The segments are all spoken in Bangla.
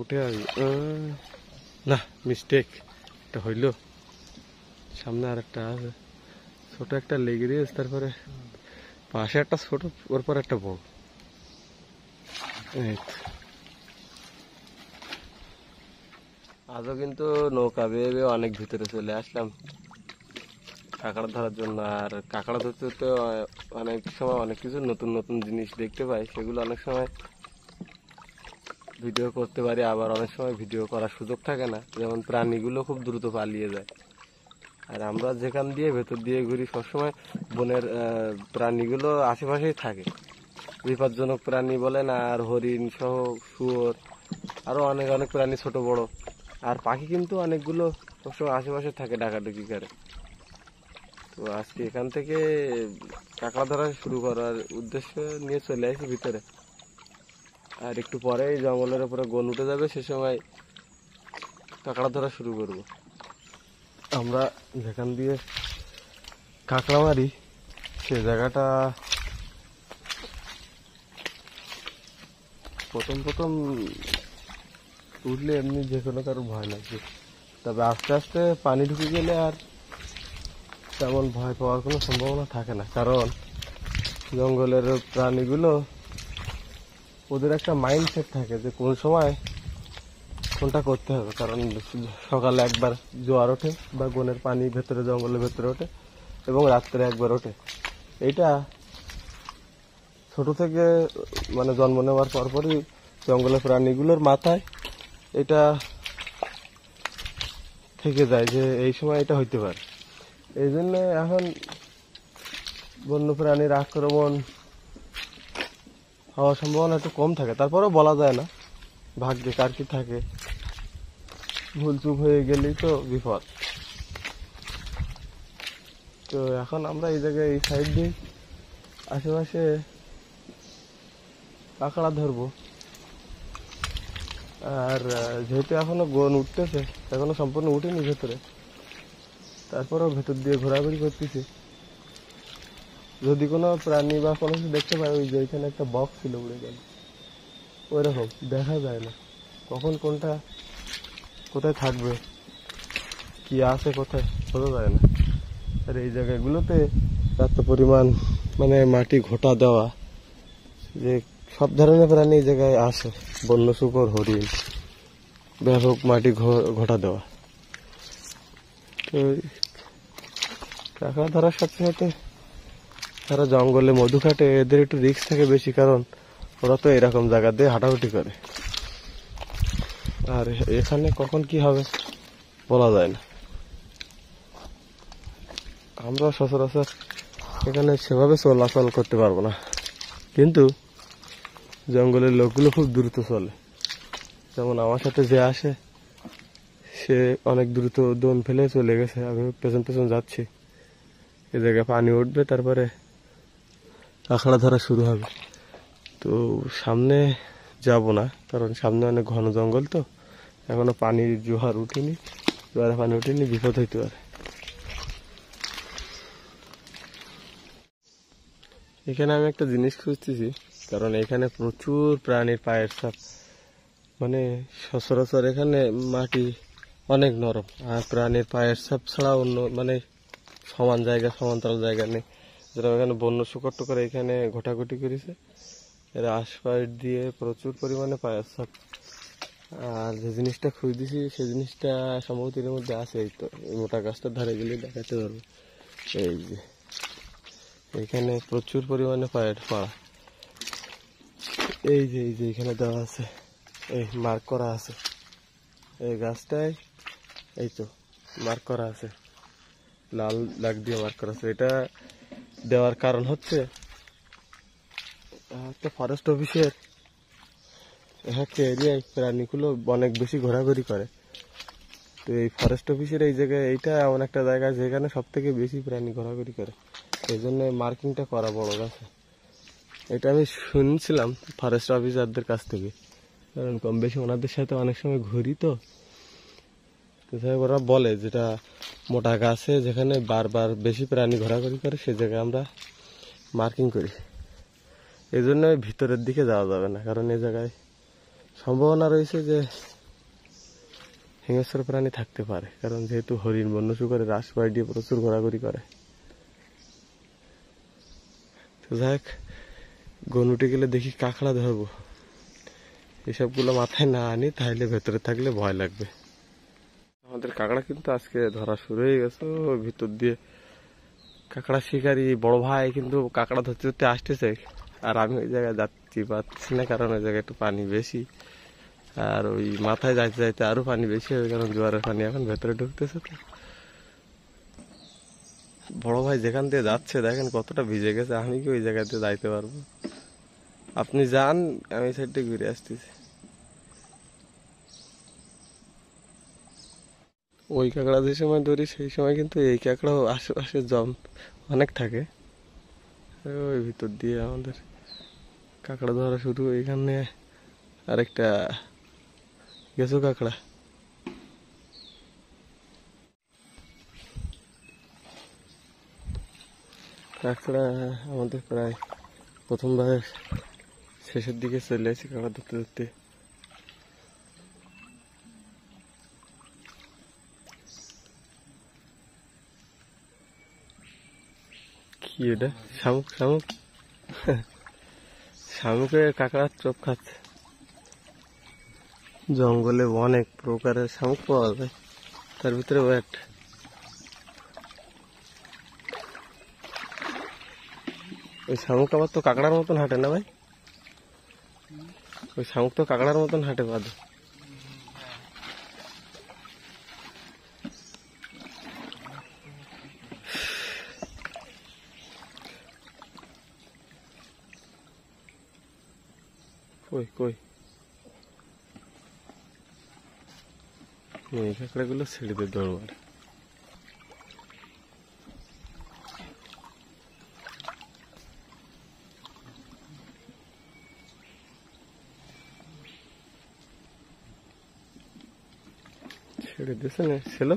উঠে আসি না, মিস্টেক এটা হইল। সামনে আর একটা আছে, ছোট একটা লেগে দিয়েছে, তারপরে পাশে একটা ছোট, ওর পর একটা বড়। আজও কিন্তু নৌকা বেয়ে অনেক ভিতরে চলে আসলাম কাঁকড়া ধরার জন্য। আর কাঁকড়া ধরতে তো অনেক সময় অনেক কিছু নতুন নতুন জিনিস দেখতে পাই, সেগুলো অনেক সময় ভিডিও করতে পারি, আবার অনেক সময় ভিডিও করার সুযোগ থাকে না। যেমন প্রাণীগুলো খুব দ্রুত পালিয়ে যায়, আর আমরা যেখান দিয়ে ভেতর দিয়ে ঘুরি সবসময় বনের প্রাণীগুলো আশেপাশেই থাকে। বিপজ্জনক প্রাণী বলেন, আর হরিণ সহ শুয়োর, আরো অনেক অনেক প্রাণী ছোট বড়। আর পাখি কিন্তু অনেকগুলো সবসময় আশেপাশে থাকে ডাকাডুকি করে। তো আজকে এখান থেকে কাঁকড়া ধরা শুরু করার উদ্দেশ্য নিয়ে চলে আসি ভিতরে। আর একটু পরেই জঙ্গলের উপরে গন উঠে যাবে, সে সময় কাঁকড়া ধরা শুরু করব। আমরা যেখান দিয়ে কাঁকড়া মারি সে জায়গাটা প্রথম প্রথম উঠলে এমনি যে কোনো কারো ভয় লাগবে, তবে আস্তে আস্তে পানি ঢুকে গেলে আর তেমন ভয় পাওয়ার কোনো সম্ভাবনা থাকে না। কারণ জঙ্গলের প্রাণীগুলো ওদের একটা মাইন্ডসেট থাকে যে কোন সময় কোনটা করতে হবে। কারণ সকালে একবার জোয়ার ওঠে বা বনের পানি ভেতরে জঙ্গলের ভেতরে ওঠে, এবং রাত্রে একবার ওঠে। এইটা ছোট থেকে মানে জন্ম নেওয়ার পরপরই জঙ্গলের প্রাণীগুলোর মাথায় এটা থেকে যায় যে এই সময় এটা হইতে পারে। এই জন্য এখন বন্য প্রাণীর আক্রমণ হওয়ার সম্ভাবনা একটু কম থাকে। তারপরেও বলা যায় না ভাগ্যে কার কি থাকে, ভুল চুপ হয়ে গেলেই তো বিপদ। তো এখন আমরা এই জায়গায় এই সাইড দিয়ে আশেপাশে কাঁকড়া ধরবো। আর যেহেতু এখনো গন উঠতেছে, এখনো সম্পূর্ণ উঠেনি ভেতরে, তারপরেও ভেতর দিয়ে ঘোরাঘুরি করতেছি। যদি কোনো প্রাণী বা কোনো কিছু দেখতে পাই, ওই যে এখানে একটা বক্স ছিল উড়ে গেল, ওইরকম দেখা যায় না কখন কোনটা কোথায় থাকবে, কি আছে কোথায় বোঝা যায় না। আর এই জায়গাগুলোতে এত পরিমাণ মানে মাটি ঘোটা দেওয়া যে সব ধরনের প্রাণী এই জায়গায় আসে, বন্য শুকর, হরিণ, ব্যাপক মাটি ঘোটা দেওয়া। তো কাঁকড়া ধরার সাথে সাথে যারা জঙ্গলে মধু কাটে এদের একটু রিস্ক থাকে বেশি, কারণ ওরা তো এরকম জায়গা দিয়ে হাঁটাহুটি করে। আর এখানে কখন কি হবে বলা যায় না। আমরা সচরাচর এখানে সেভাবে চলাচল করতে পারবো না, কিন্তু জঙ্গলের লোকগুলো খুব দ্রুত চলে। যেমন আমার সাথে যে আসে সে অনেক দ্রুত দোন ফেলে চলে গেছে, আমি পেছন পেছন যাচ্ছি। এ জায়গায় পানি উঠবে, তারপরে কাঁকড়া ধরা শুরু হবে। তো সামনে যাব না, কারণ সামনে অনেক ঘন জঙ্গল, তো এখনো পানির জোয়ার উঠেনি, জোয়ারে পানি উঠেনি, বিপদ হইতে পারে। এখানে আমি একটা জিনিস খুঁজতেছি, কারণ এখানে প্রচুর প্রাণীর পায়ের ছাপ। মানে সচরাচর এখানে মাটি অনেক নরম, আর প্রাণীর পায়ের ছাপ ছাড়া অন্য মানে সমান জায়গা, সমান্তরাল জায়গা নেই। যেটা এখানে বন্য শুকর টুকর এখানে ঘোটাঘুটি করেছে, এর আশপাশ দিয়ে প্রচুর পরিমাণে পায়ের ছাপ। আর যে জিনিসটা খুঁজতেছি সে জিনিসটা সম্ভবত এর মধ্যে আছে। এই তো এই মোটা গাছটার ধারে গেলে দেখাতে পারবো। এই যে এখানে প্রচুর পরিমাণে পায়ের পা, এই যে এখানে দেওয়া আছে, এই মার্ক করা আছে এই গাছটায়, এই তো মার্ক করা আছে, লাল দাগ দিয়ে মার্ক করা আছে। এটা দেওয়ার কারণ হচ্ছে একটা ফরেস্ট অফিসের একটা এরিয়ায় প্রাণীগুলো অনেক বেশি ঘোরাঘুরি করে। তো এই ফরেস্ট অফিসের এই জায়গায় এইটা এমন একটা জায়গা যেখানে সব থেকে বেশি প্রাণী ঘোরাঘুরি করে, এই জন্য মার্কিংটা করা বড় গাছে। এটা আমি শুনছিলাম ফরেস্ট অফিসারদের কাছ থেকে, কারণ কম বেশি ওনাদের সাথে অনেক সময় ঘুরি। তো ওরা বলে যেটা মোটা গাছে যেখানে বারবার বেশি প্রাণী ঘোরাঘুরি করে সে জায়গায় আমরা মার্কিং করি। এই জন্য ভিতরের দিকে যাওয়া যাবে না, কারণ এই জায়গায় সম্ভাবনা রয়েছে যে হিংস্র প্রাণী থাকতে পারে, কারণ যেহেতু হরিণ বন্য শুকরের রাস পাড়ি দিয়ে প্রচুর ঘোরাঘুরি করে। তো যাই হোক, গনুটে গেলে দেখি কাঁকড়া ধরবো, এসবগুলো মাথায় না আনি তাহলে ভেতরে থাকলে ভয় লাগবে। আমাদের কাঁকড়া কিন্তু আজকে ধরা শুরু হয়ে গেছে। ওই ভিতর দিয়ে কাঁকড়া শিকারি বড় ভাই কিন্তু কাঁকড়া ধরতে ধরতে আসতেছে, আর আমি ওই জায়গায় যাচ্ছি পাচ্ছি না, কারণ ওই জায়গায় একটু পানি বেশি, আর ওই মাথায় যাইতে যাইতে আরো পানি বেশি হবে, কারণ জোয়ারের পানি এখন ভেতরে ঢুকতেছে। তো বড় ভাই যেখান দিয়ে যাচ্ছে দেখেন কতটা ভিজে গেছে, আমি কি ওই জায়গাতে যাইতে পারবো? আপনি যান, আমি সাইডে ঘুরে আসতেছি। ওই কাঁকড়া যে সময় ধরি সেই সময় কিন্তু এই কাঁকড়াও আশেপাশে জম অনেক থাকে। ওই ভিতর দিয়ে আমাদের কাঁকড়া ধরা শুরু। এখানে আরেকটা গেছো কাঁকড়া। কাঁকড়া আমাদের প্রায় প্রথমবার শেষের দিকে চলে আসি কাঁকড়া ধরতে ধরতে। কি এটা? শামুক? শামুক? শামুকে কাঁকড়ার চোখ খাচ্ছে। জঙ্গলে অনেক প্রকারের শামুক পাওয়া যায়, তার ভিতরে ও একটা। ওই শামুক আবার তো কাঁকড়ার মতন হাঁটে না ভাই? ওই শামুক তো কাঁকড়ার মতন হাঁটে বাদে। কই কই এই কাঁকড়াগুলো ছেড়ে দে দৌড় মারে। ছেড়ে দিয়েছে না ছিল।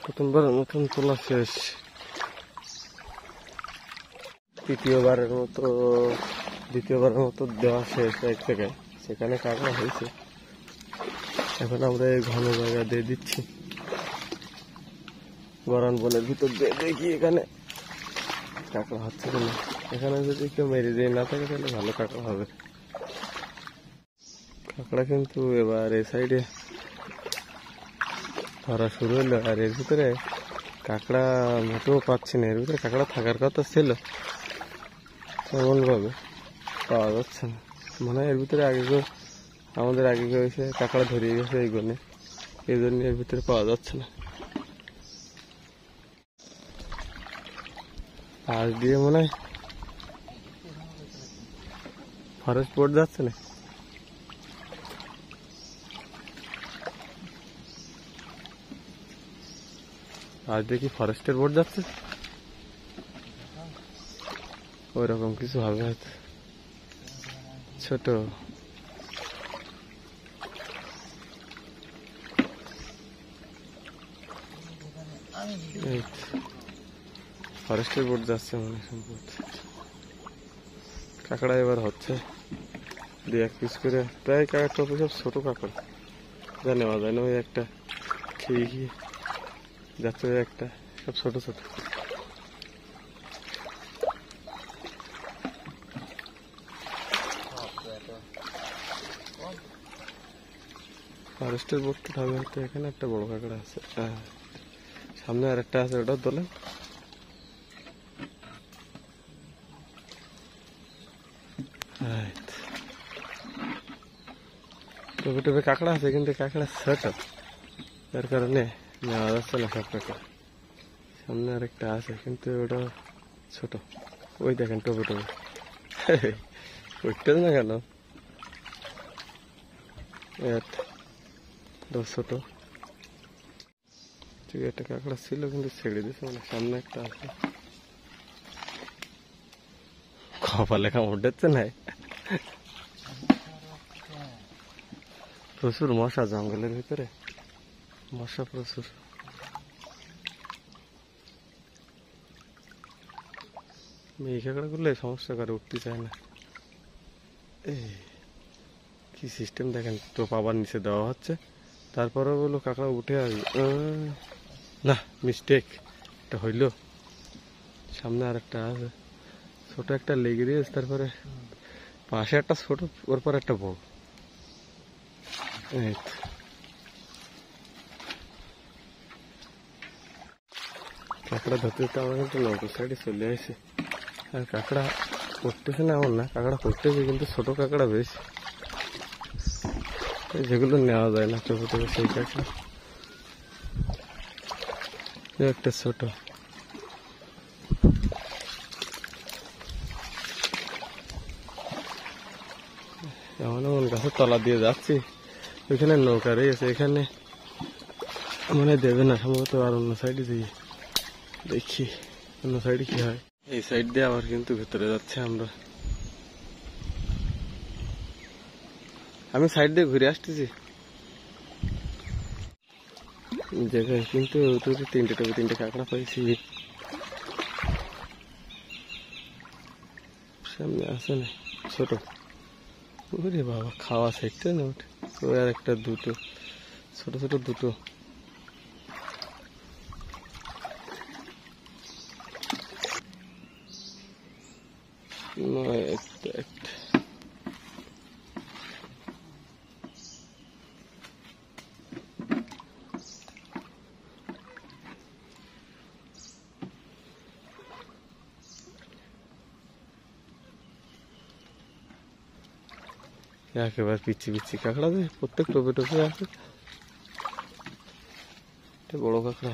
প্রথমবার মতন তোলা শেষ, দ্বিতীয়বারের মতো দেওয়া শেষ এক জায়গায়, সেখানে কাঁকড়া হয়েছে। এখন আমরা এই ঘন জায়গা দিয়ে দিচ্ছি, গরান বনের ভিতর দিয়ে দেখি এখানে কাঁকড়া হচ্ছে কিনা। এখানে যদি কেউ মেরে দিয়ে না থাকে তাহলে ভালো কাঁকড়া হবে। কাঁকড়া কিন্তু এবার এই সাইডে ধরা শুরু হলো, আর এর ভিতরে কাঁকড়া মোটেও পাচ্ছি না। এর ভিতরে কাঁকড়া থাকার কথা ছিল, তেমন ভাবে পাওয়া যাচ্ছে না। মনে হয় এর ভিতরে আমাদের আগে এসে কাঁকড়া ধরিয়ে গেছে এই গনে, এই জন্য এর ভিতরে পাওয়া যাচ্ছে না। পাশ দিয়ে মনে হয় ফরেস্ট বোর্ড যাচ্ছে না। আজ দেখি ফরেস্টের বোর্ড যাচ্ছে, ওই রকম কিছু হবে হয়তো। ছোট ফরেস্টের বোর্ড যাচ্ছে মনে সম্ভবত। কাঁকড়া এবার হচ্ছে 2-1 পিস করে, প্রায় কাঁকড়া সব ছোট কাঁকড়া, যা নেওয়া যায় না। ওই একটা খেয়ে গিয়ে যাচ্ছে, ওই একটা, সব ছোট ছোট। ফরেস্টের বোর্ডটা হবে হয়তো। এখানে একটা বড় কাঁকড়া আছে, সামনে আর একটা আছে, ওটা তোলেন। টবে টবে কাঁকড়া আছে, কিন্তু কাঁকড়া ছোট, যার কারণে নেওয়া যাচ্ছে না সব কাঁকড়া। সামনে আরেকটা আছে, কিন্তু ওটা ছোট। ওই দেখেন টবে টবে উঠতে না কেন, ছোট। ঠিক একটা কাঁকড়া ছিল, কিন্তু ছেড়ে দিয়েছে, মানে সামনে একটা আছে। কপালে কামড় দিচ্ছে না। প্রচুর মশা জঙ্গলের ভিতরে, মশা প্রচুর। এই কাঁকড়া করলে সমস্যা করে, উঠতে চায় না। এই কি সিস্টেম দেখেন, টোপ আবার নিচে দেওয়া হচ্ছে, তারপরে বলো কাঁকড়া উঠে আসবে। না, মিস্টেক, এটা হইল। সামনে আর একটা আছে, ছোট একটা লেগে দিয়েছে, তারপরে পাশে একটা ছোট, ওর পর একটা বড়। এই তো। কাঁকড়া ধরতে ধরতে আমার কিন্তু নৌকো সাইডে চলে আসে। আর কাঁকড়া করতেছে না এমন না, কাঁকড়া করতেছে, কিন্তু ছোট কাঁকড়া বেশি, যেগুলো নেওয়া যায় না টোপে টোপে, সেই কাঁকড়া। একটা ছোট, এমন এমন গাছের তলা দিয়ে যাচ্ছি, ওইখানে নৌকা রয়েছে, এখানে মানে দেবে না সম্ভবত। আর অন্য সাইডে যাই, দেখি অন্য সাইডে কি হয়। এই সাইড দিয়ে আবার কিন্তু ভেতরে যাচ্ছে আমরা। আমি সাইড দিয়ে ঘুরে আসতেছি জায়গায়, কিন্তু তিনটে টোপে তিনটে কাঁকড়া পাইছি। সামনে আছে না ছোট, ওরে বাবা, খাওয়া সাইডটা না ওঠে। ওই আর একটা দুটো ছোট ছোট দুটো। একটা একেবারে পিচ্ছি পিচ্ছি কাঁকড়া, যে প্রত্যেক টোপে টোপে আছে। বড় কাঁকড়া,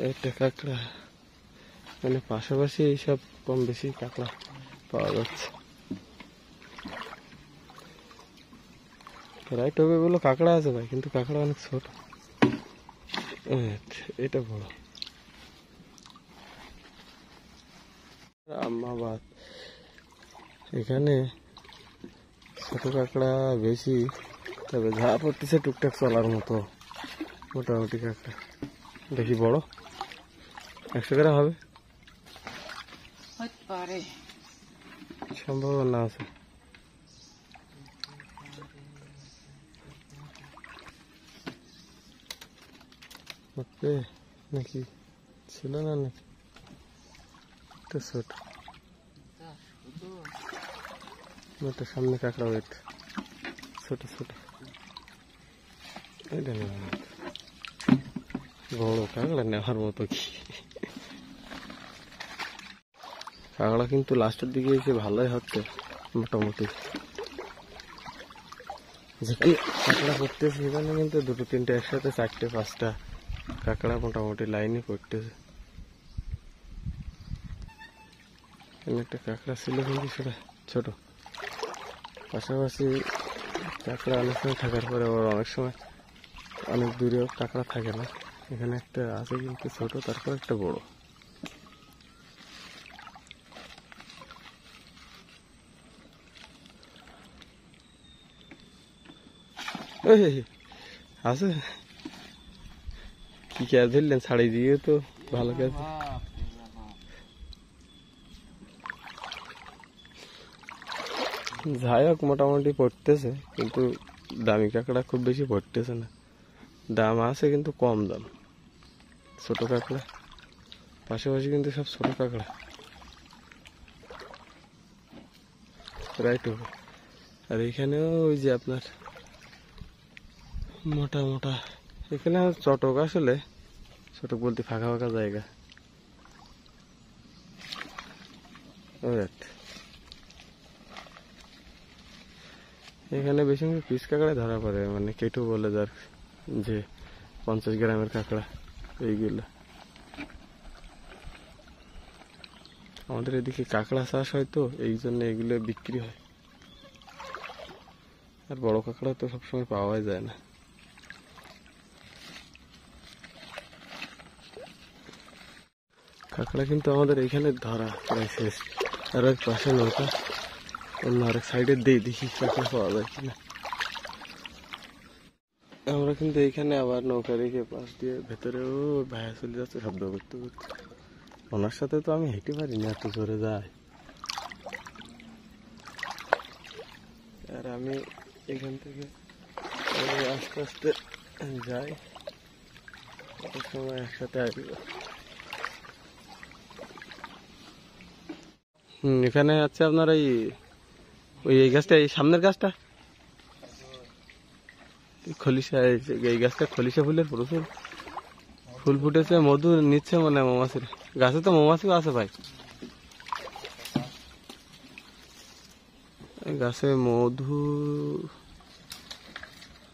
একটা কাঁকড়া, মানে পাশাপাশি এইসব কম বেশি কাঁকড়া পাওয়া যাচ্ছে। প্রায় টোপে গুলো কাঁকড়া আছে ভাই, কিন্তু কাঁকড়া অনেক ছোট। এটা বড় আম্মাবাদ। এখানে ছোট কাঁকড়া বেশি, তবে যা পড়তেছে টুকটাক চলার মতো মোটামুটি কাঁকড়া। দেখি বড় 100 গ্রাম হবে, সম্ভাবনা আছে। নাকি ছিল না, নাকি একটা ছোট, একটা সামনে কাঁকড়া ওয়েট ছোট ছোট। এটা নেওয়ার মতো, বড় কাঁকড়া নেওয়ার মতো কি। কাঁকড়া কিন্তু লাস্টের দিকে এসে ভালোই হচ্ছে মোটামুটি। যেখানে কাঁকড়া পড়তেছে সেখানে কিন্তু দুটো তিনটে একসাথে 4টে 5টা কাঁকড়া মোটামুটি লাইনে পড়তেছে। একটা কাঁকড়া ছিল, কিন্তু সেটা ছোট। পাশাপাশি কাঁকড়া অনেক সময় থাকার পরে আবার অনেক সময় অনেক দূরেও কাঁকড়া থাকে না। এখানে একটা আছে কিন্তু ছোট, তারপর একটা বড়। আছে কি ক্যাচ ধরলেন, ছাড়িয়ে দিয়ে তো ভালো ক্যাচ। যাই হোক মোটামুটি পড়তেছে, কিন্তু দামি কাঁকড়া খুব বেশি পড়তেছে না। দাম আছে কিন্তু কম দাম, ছোট কাঁকড়া পাশাপাশি কিন্তু সব ছোট কাঁকড়া রাইট হবে। আর এখানেও ওই যে আপনার মোটা মোটা, এখানে চটক, আসলে চটক বলতে ফাঁকা ফাঁকা জায়গা। এখানে বেশি পিস কাঁকড়া ধরা পড়ে, মানে কেটু বলে যার, যে 50 গ্রামের কাঁকড়া এইগুলো। আমাদের এদিকে কাঁকড়া চাষ হয় তো, এই জন্য এগুলো বিক্রি হয়। আর বড় কাঁকড়া তো সবসময় পাওয়াই যায় না। কাঁকড়া কিন্তু আমাদের এইখানে ধরা প্রায় শেষ। আর ওই পাশে নৌকা, অন্য আরেক সাইডে দিয়ে দেখি কাঁকড়া পাওয়া যায় কিনা। আমরা কিন্তু এইখানে আবার নৌকা রেখে পাশ দিয়ে ভেতরে ও ভাইয়া চলে যাচ্ছে শব্দ করতে করতে। ওনার সাথে তো আমি হেঁটে পারি না, এত জোরে যায়। আর আমি এখান থেকে আস্তে আস্তে যাই, কত সময় একসাথে আসবো। এখানে আছে আপনার এই গাছটা, এই সামনের গাছটা খলিশা, এই গাছটা খলিশা ফুলের প্রচুর ফুল ফুটেছে, মধু নিচ্ছে মনে হয় মৌমাছির। গাছে তো মৌমাছিও আছে ভাই, গাছে মধু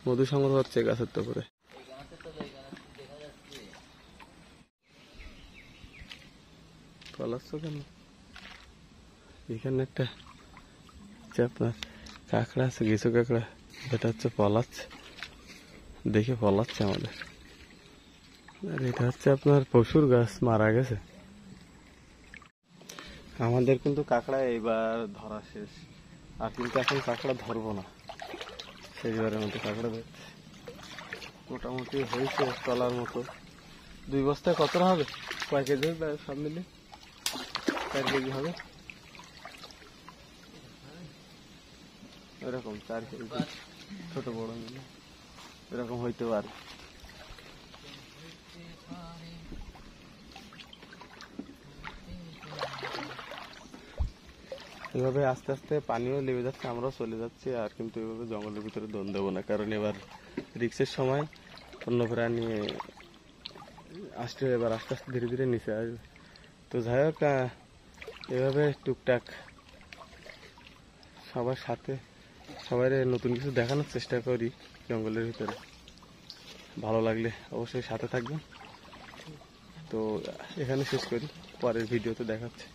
মধু সংগ্রহ হচ্ছে গাছের তো করে। পলাচ্ছ কেন? এখানে একটা আপনার কাঁকড়া আছে, কিছু কাঁকড়া, এটা হচ্ছে পলাচ্ছে, দেখে পলাচ্ছে আমাদের। আর এটা হচ্ছে আপনার পশুর গাছ, মারা গেছে। আমাদের কিন্তু কাঁকড়া এইবার ধরা শেষ, আর কিন্তু এখন কাঁকড়া ধরবো না, সেইবারের মতো কাঁকড়া ধরছে। মোটামুটি হয়েছে তলার মতো। 2 বস্তায় কতটা হবে? কয় কেজি হবে সব মিলে? 4 কেজি হবে এরকম, 4 কেজি ছোট বড় মিলে এরকম হইতে পারে। এভাবে আস্তে আস্তে পানিও লেগে যাচ্ছে, আমরাও চলে যাচ্ছি। আর কিন্তু এভাবে জঙ্গলের ভিতরে দোন দেবো না, কারণ এবার রিক্সের সময় অন্য প্রাণী আসতে, এবার আস্তে আস্তে ধীরে ধীরে নিচে আসবে। তো যাই হোক, এভাবে টুকটাক সবার সাথে সবাই নতুন কিছু দেখানোর চেষ্টা করি জঙ্গলের ভিতরে। ভালো লাগলে অবশ্যই সাথে থাকবেন। তো এখানে শেষ করি, পরের ভিডিওতে দেখাচ্ছি।